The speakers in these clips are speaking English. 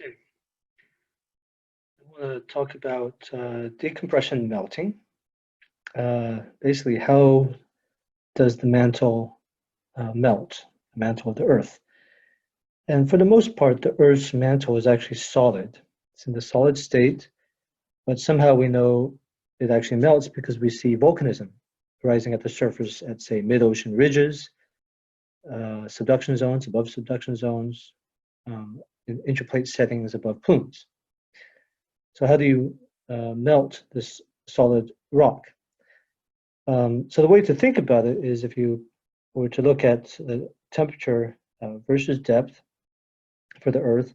Okay, I want to talk about decompression melting. Basically, how does the mantle melt, the mantle of the Earth? And for the most part, the Earth's mantle is actually solid. It's in the solid state, but somehow we know it actually melts because we see volcanism rising at the surface at, say, mid-ocean ridges, subduction zones, above subduction zones, in interplate settings above plumes. So how do you melt this solid rock? So the way to think about it is if you were to look at the temperature versus depth for the Earth,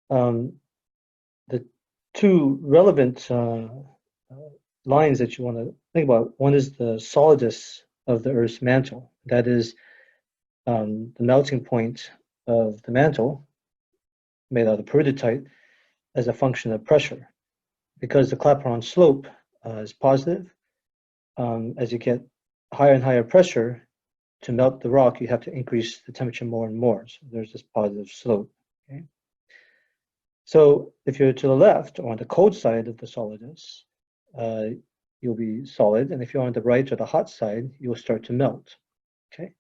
the two relevant lines that you want to think about, one is the solidus of the Earth's mantle. That is the melting point of the mantle made out of peridotite as a function of pressure. Because the Clapeyron slope is positive, as you get higher and higher pressure, to melt the rock, you have to increase the temperature more and more. So there's this positive slope. Okay? So if you're to the left, or on the cold side of the solidus, you'll be solid. And if you're on the right or the hot side, you'll start to melt. Okay?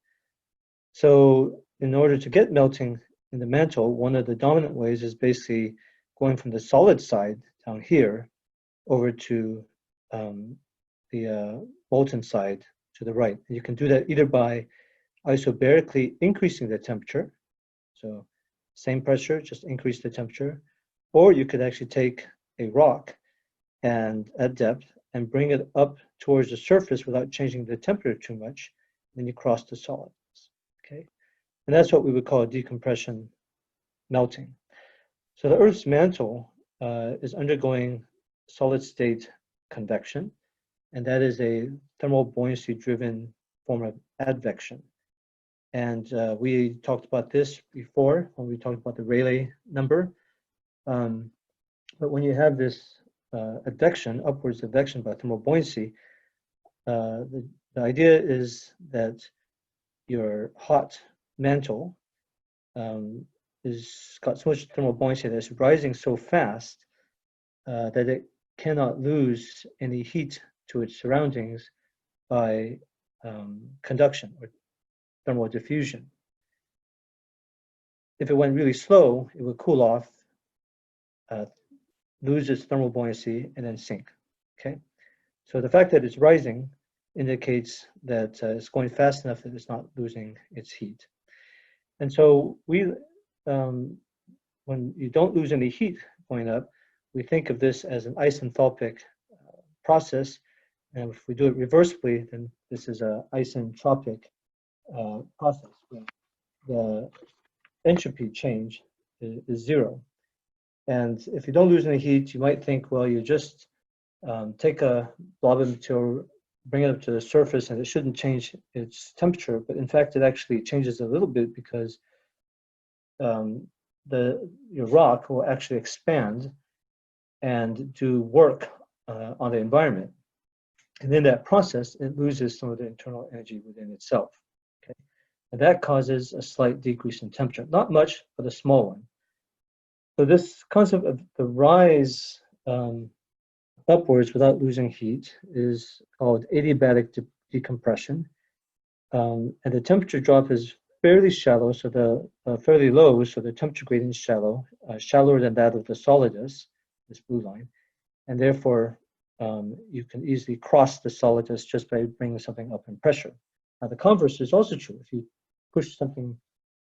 So in order to get melting in the mantle, one of the dominant ways is basically going from the solid side down here over to the molten side to the right. And you can do that either by isobarically increasing the temperature, so same pressure, just increase the temperature, or you could actually take a rock and at depth and bring it up towards the surface without changing the temperature too much, then you cross the solids. Okay, and that's what we would call decompression melting. So the Earth's mantle is undergoing solid state convection, and that is a thermal buoyancy driven form of advection. And we talked about this before when we talked about the Rayleigh number. But when you have this advection, upwards advection by thermal buoyancy, the idea is that your hot mantle is got so much thermal buoyancy that it's rising so fast that it cannot lose any heat to its surroundings by conduction or thermal diffusion. If it went really slow, it would cool off, lose its thermal buoyancy, and then sink. Okay, so the fact that it's rising indicates that it's going fast enough that it's not losing its heat. And so we, when you don't lose any heat going up, we think of this as an isenthalpic process. And if we do it reversibly, then this is an isentropic process where the entropy change is zero. And if you don't lose any heat, you might think, well, you just take a blob of material, bring it up to the surface, and it shouldn't change its temperature. But in fact, it actually changes a little bit because your rock will actually expand and do work on the environment. And in that process, it loses some of the internal energy within itself. Okay, and that causes a slight decrease in temperature. Not much, but a small one. So this concept of the rise upwards without losing heat is called adiabatic decompression. And the temperature drop is fairly shallow, so fairly low, so the temperature gradient is shallow, shallower than that of the solidus, this blue line, and therefore you can easily cross the solidus just by bringing something up in pressure. Now the converse is also true. If you push something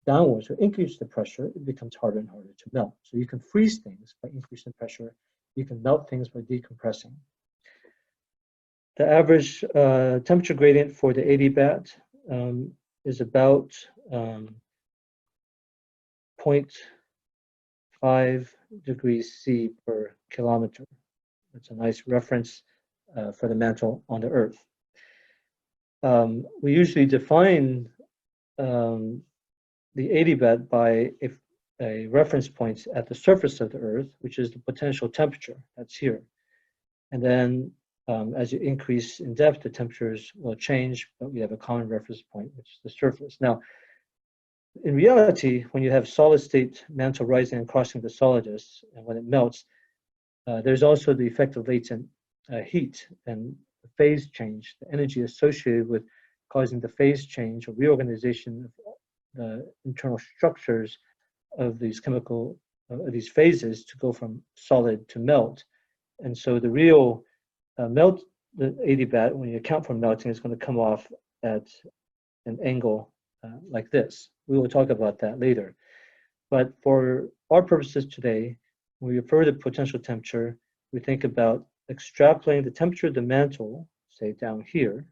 downwards or increase the pressure, it becomes harder and harder to melt. So you can freeze things by increasing pressure. You can melt things by decompressing. The average temperature gradient for the adiabat is about 0.5 degrees C per kilometer. That's a nice reference for the mantle on the Earth. We usually define the adiabat by a reference point at the surface of the Earth, which is the potential temperature, that's here. And then as you increase in depth, the temperatures will change, but we have a common reference point, which is the surface. Now, In reality, when you have solid state mantle rising and crossing the solidus, and when it melts, there's also the effect of latent heat and phase change, the energy associated with causing the phase change or reorganization of the internal structures of these chemical, these phases to go from solid to melt. And so the real melt, the adiabat, when you account for melting, is going to come off at an angle like this. We will talk about that later. But for our purposes today, when we refer to potential temperature, we think about extrapolating the temperature of the mantle, say down here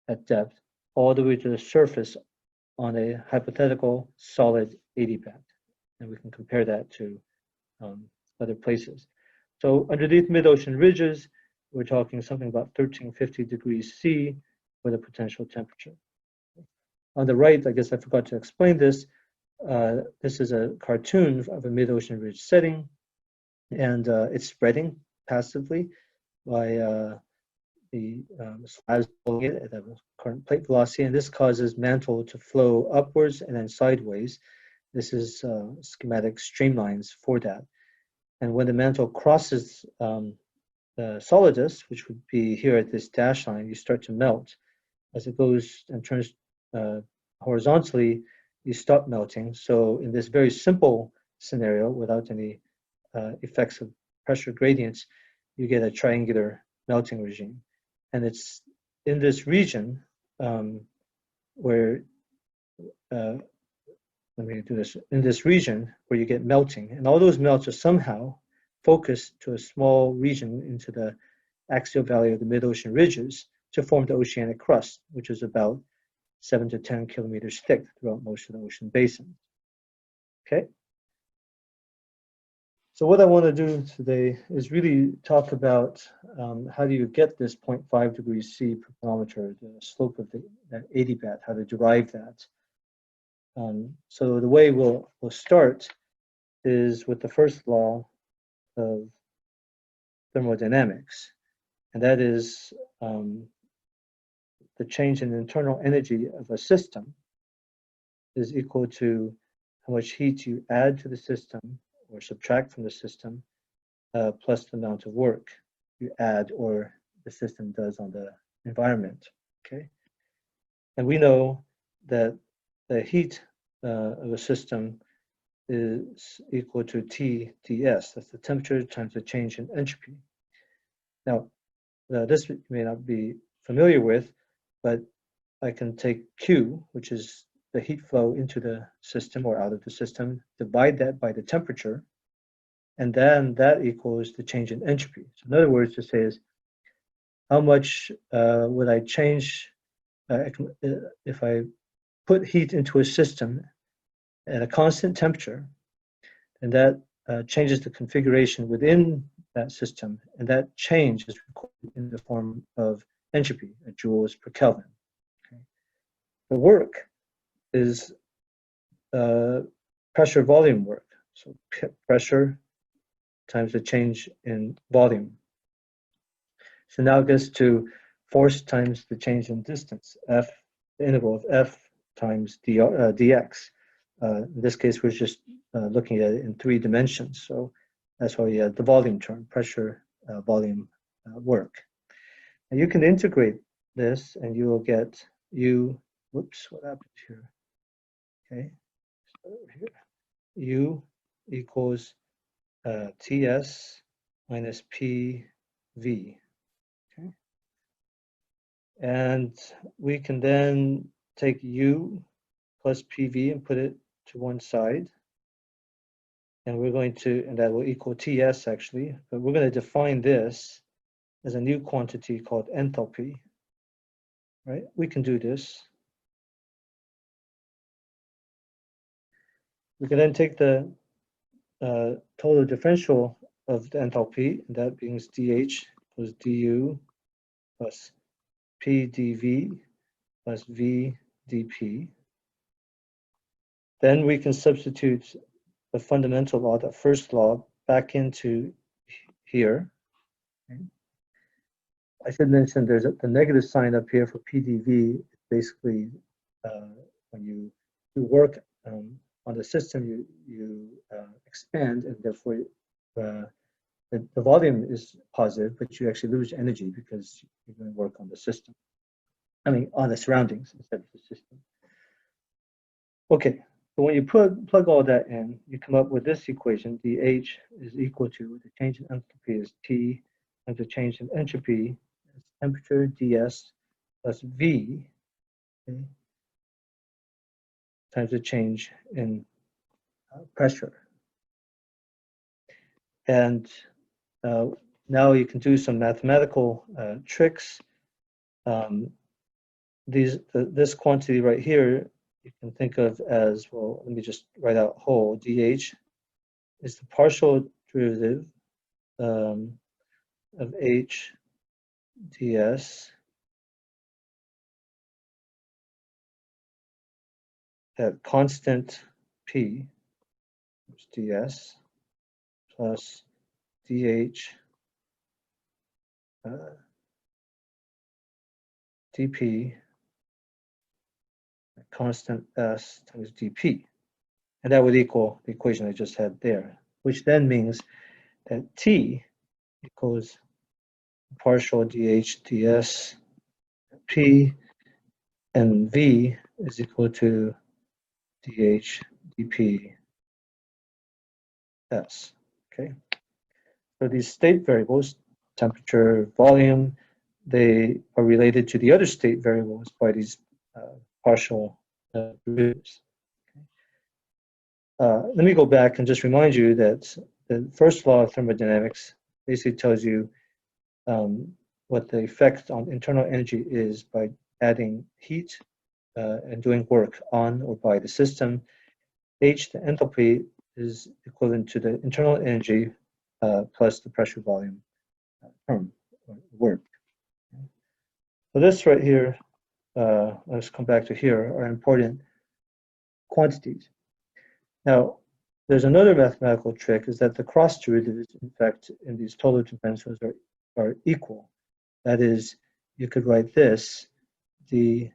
at depth, all the way to the surface on a hypothetical solid adiabat. And we can compare that to other places. So underneath mid-ocean ridges, we're talking something about 1350 degrees C for the potential temperature. On the right, I guess I forgot to explain this. This is a cartoon of a mid-ocean ridge setting, and it's spreading passively by the slabs pulling it at a current plate velocity, and this causes mantle to flow upwards and then sideways. This is schematic streamlines for that. And when the mantle crosses the solidus, which would be here at this dash line, you start to melt. As it goes and turns horizontally, you stop melting. So in this very simple scenario, without any effects of pressure gradients, you get a triangular melting regime. And it's in this region where, let me do this, in this region where you get melting. And all those melts are somehow focused to a small region into the axial valley of the mid-ocean ridges to form the oceanic crust, which is about 7 to 10 kilometers thick throughout most of the ocean basin. Okay. So what I want to do today is really talk about how do you get this 0.5 degrees C per kilometer, the slope of that adiabat, how to derive that. So the way we'll start is with the first law of thermodynamics, and that is the change in internal energy of a system is equal to how much heat you add to the system or subtract from the system plus the amount of work you add or the system does on the environment. Okay, and we know that the heat of a system is equal to TdS. That's the temperature times the change in entropy. Now, this you may not be familiar with, but I can take Q, which is the heat flow into the system or out of the system, divide that by the temperature, and then that equals the change in entropy. So in other words, to say is, how much would I change if I put heat into a system at a constant temperature, and that changes the configuration within that system, and that change is recorded in the form of entropy, joules per Kelvin. Okay. The work is pressure volume work, so pressure times the change in volume. It's analogous to force times the change in distance, F, the interval of F times dx. In this case, we're just looking at it in 3 dimensions. So that's why we have the volume term, pressure, volume, work. And you can integrate this and you will get U, whoops, what happened here? Okay, so here, U equals Ts minus PV. Okay, and we can then take U plus PV and put it to one side, and we're going to, and that will equal Ts actually, but we're going to define this as a new quantity called enthalpy, right? We can do this. We can then take the total differential of the enthalpy, and that means dH equals du plus P dV plus V dP. Then we can substitute the fundamental law, the first law, back into here. Okay. I should mention there's the negative sign up here for PdV. Basically, when you you work on the system, you expand, and therefore the volume is positive, but you actually lose energy because you're going to work on the system. I mean, on the surroundings instead of the system. Okay, so when you plug all that in, you come up with this equation. dH is equal to, the change in enthalpy is T, and the change in entropy is temperature ds plus V, okay, times the change in pressure. And now you can do some mathematical tricks. This quantity right here, you can think of as, well, let me just write out whole. dH is the partial derivative of H ds at constant P, which is ds, plus dH dP at constant S times dP. And that would equal the equation I just had there, which then means that T equals partial dH ds P, and V is equal to dH dP S. Okay. So these state variables, temperature, volume, they are related to the other state variables by these partial derivatives. Let me go back and just remind you that the first law of thermodynamics basically tells you what the effect on internal energy is by adding heat and doing work on or by the system. H, the enthalpy, is equivalent to the internal energy plus the pressure volume term, or work. So this right here, let's come back to here, are important quantities. Now, there's another mathematical trick, is that the cross derivatives, in fact, in these total differentials are equal. That is, you could write this, dP,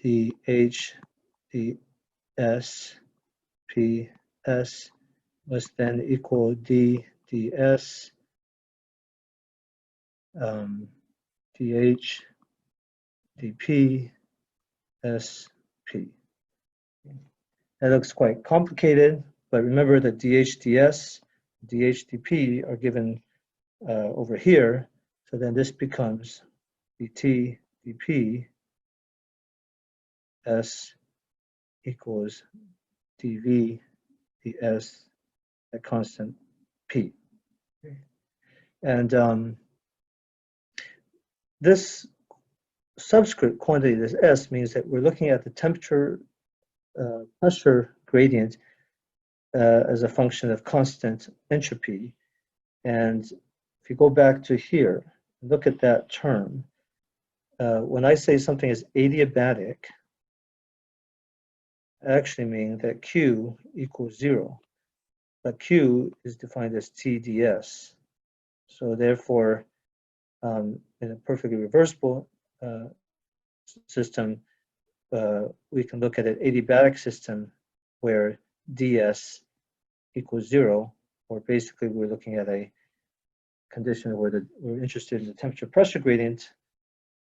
dH, ds, ps must then equal ds, dH, dP, sp. That looks quite complicated, but remember that dH, ds, dH, dP are given over here. So then this becomes dt, dP, s equals dV, ds at constant P. And this subscript quantity, this S, means that we're looking at the temperature pressure gradient as a function of constant entropy. And if you go back to here, look at that term. When I say something is adiabatic, I actually mean that Q equals 0. But Q is defined as TdS. So therefore, in a perfectly reversible system, we can look at an adiabatic system where ds equals 0, or basically we're looking at a condition where we're interested in the temperature pressure gradient,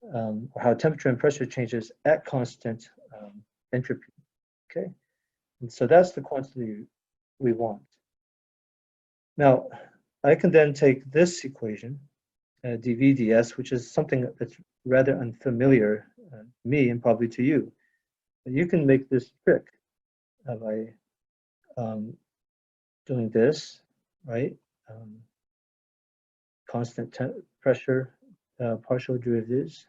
or how temperature and pressure changes at constant entropy. Okay, and so that's the quantity we want. Now, I can then take this equation, dV ds, which is something that's rather unfamiliar to me and probably to you. But you can make this trick by doing this, right? Constant pressure, partial derivatives.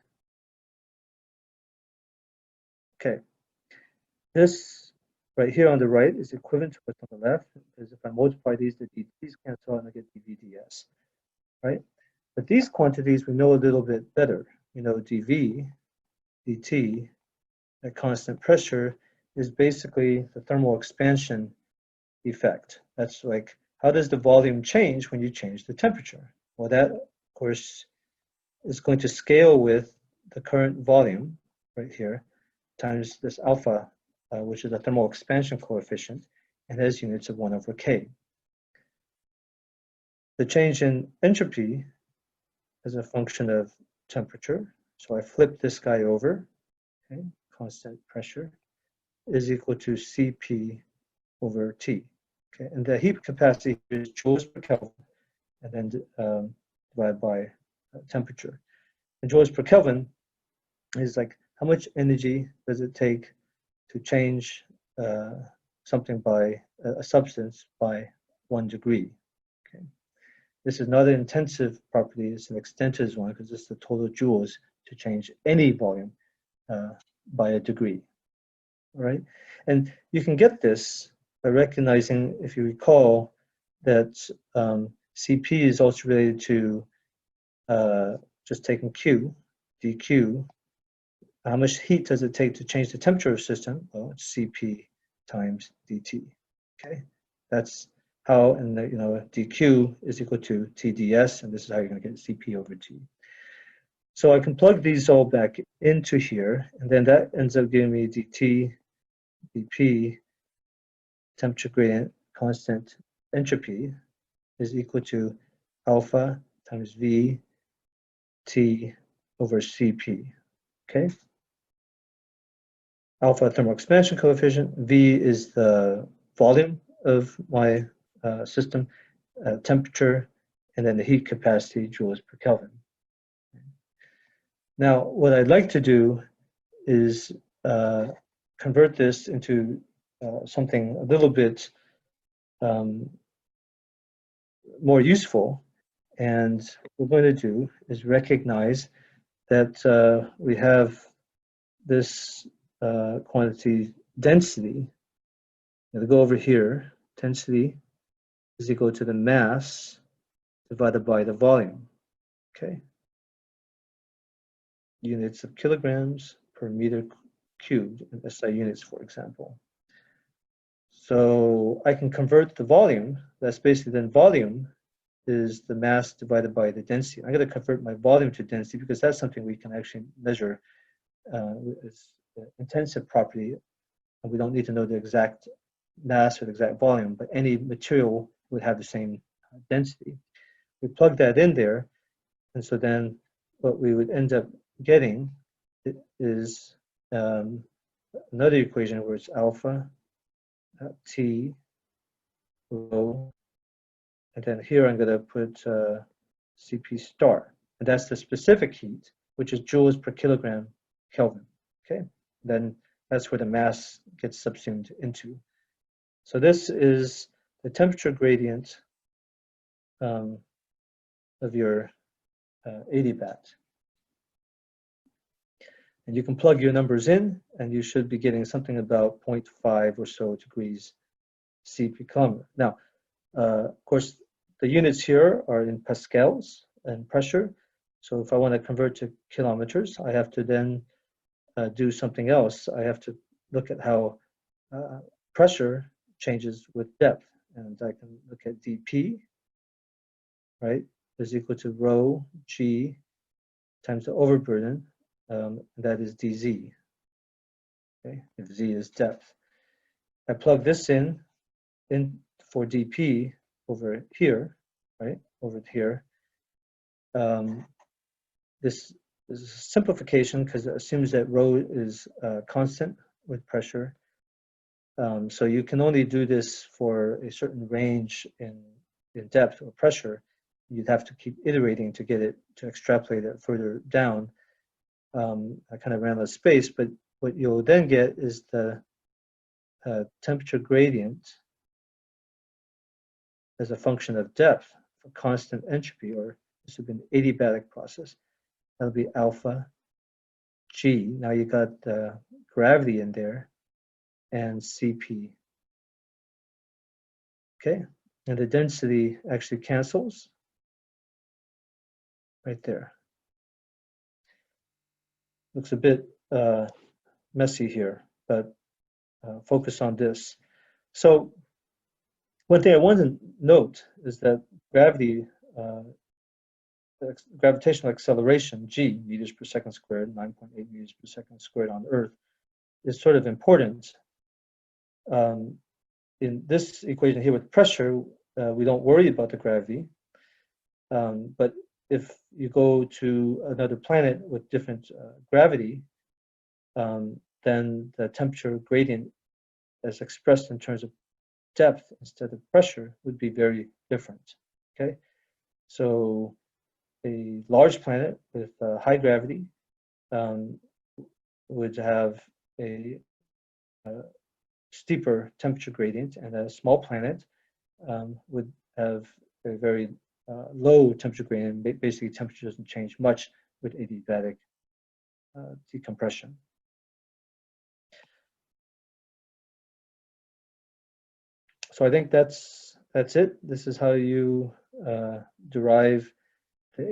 Okay, this right here on the right is equivalent to what's on the left, because if I multiply these, the dT's cancel out and I get dV ds, right? But these quantities we know a little bit better. You know, dV dt at constant pressure is basically the thermal expansion effect. That's like, how does the volume change when you change the temperature? Well, that, of course, is going to scale with the current volume, right here, times this alpha, which is the thermal expansion coefficient, and has units of 1 over K. The change in entropy is a function of temperature. So I flip this guy over, okay, constant pressure is equal to Cp over T. Okay, and the heat capacity is joules per Kelvin, and then divided by temperature. And joules per Kelvin is like how much energy does it take to change something by a substance by 1 degree. Okay, this is not an intensive property; it's an extensive one because it's the total joules to change any volume by a degree. All right, and you can get this by recognizing, if you recall, that Cp is also related to just taking Q, dQ. How much heat does it take to change the temperature of the system? Well, it's Cp times dt. Okay, that's how, and dQ is equal to TdS, and this is how you're going to get Cp over T. So I can plug these all back into here, and then that ends up giving me dt, dP, temperature gradient, constant entropy is equal to alpha times V T over Cp. Okay. Alpha thermal expansion coefficient, V is the volume of my system, temperature, and then the heat capacity, joules per Kelvin. Now, what I'd like to do is convert this into something a little bit more useful. And what we're going to do is recognize that we have this quantity density. Now to go over here, density is equal to the mass divided by the volume. Okay. Units of kilograms per meter cubed in SI units, for example. So I can convert the volume, that's basically then volume is the mass divided by the density. I'm going to convert my volume to density because that's something we can actually measure. It's an intensive property, and we don't need to know the exact mass or the exact volume, but any material would have the same density. We plug that in there, and so then what we would end up getting is another equation where it's alpha T rho, and then here I'm going to put Cp star, and that's the specific heat, which is joules per kilogram Kelvin. Okay, then that's where the mass gets subsumed into. So this is the temperature gradient of your adiabat. And you can plug your numbers in, and you should be getting something about 0.5 or so degrees C per kilometer. Now, of course, the units here are in pascals and pressure. So if I want to convert to kilometers, I have to then do something else. I have to look at how pressure changes with depth. And I can look at dP, right, is equal to rho G times the overburden, that is dZ, okay, if Z is depth. I plug this in for dP over here, right, over here. This is a simplification because it assumes that rho is constant with pressure. So you can only do this for a certain range in depth or pressure. You'd have to keep iterating to get it to extrapolate it further down. I kind of ran out of space, but what you'll then get is the temperature gradient as a function of depth for constant entropy, or this would be an adiabatic process. That'll be alpha G. Now you got gravity in there and Cp. Okay, and the density actually cancels right there. Looks a bit messy here, but focus on this. So one thing I want to note is that gravity gravitational acceleration, g, meters per second squared, 9.8 meters per second squared on Earth, is sort of important. In this equation here with pressure, we don't worry about the gravity. But if you go to another planet with different gravity, then the temperature gradient as expressed in terms of depth instead of pressure would be very different. Okay, so a large planet with high gravity would have a steeper temperature gradient, and a small planet would have a very low temperature gradient. Basically, temperature doesn't change much with adiabatic decompression. So I think that's it. This is how you derive the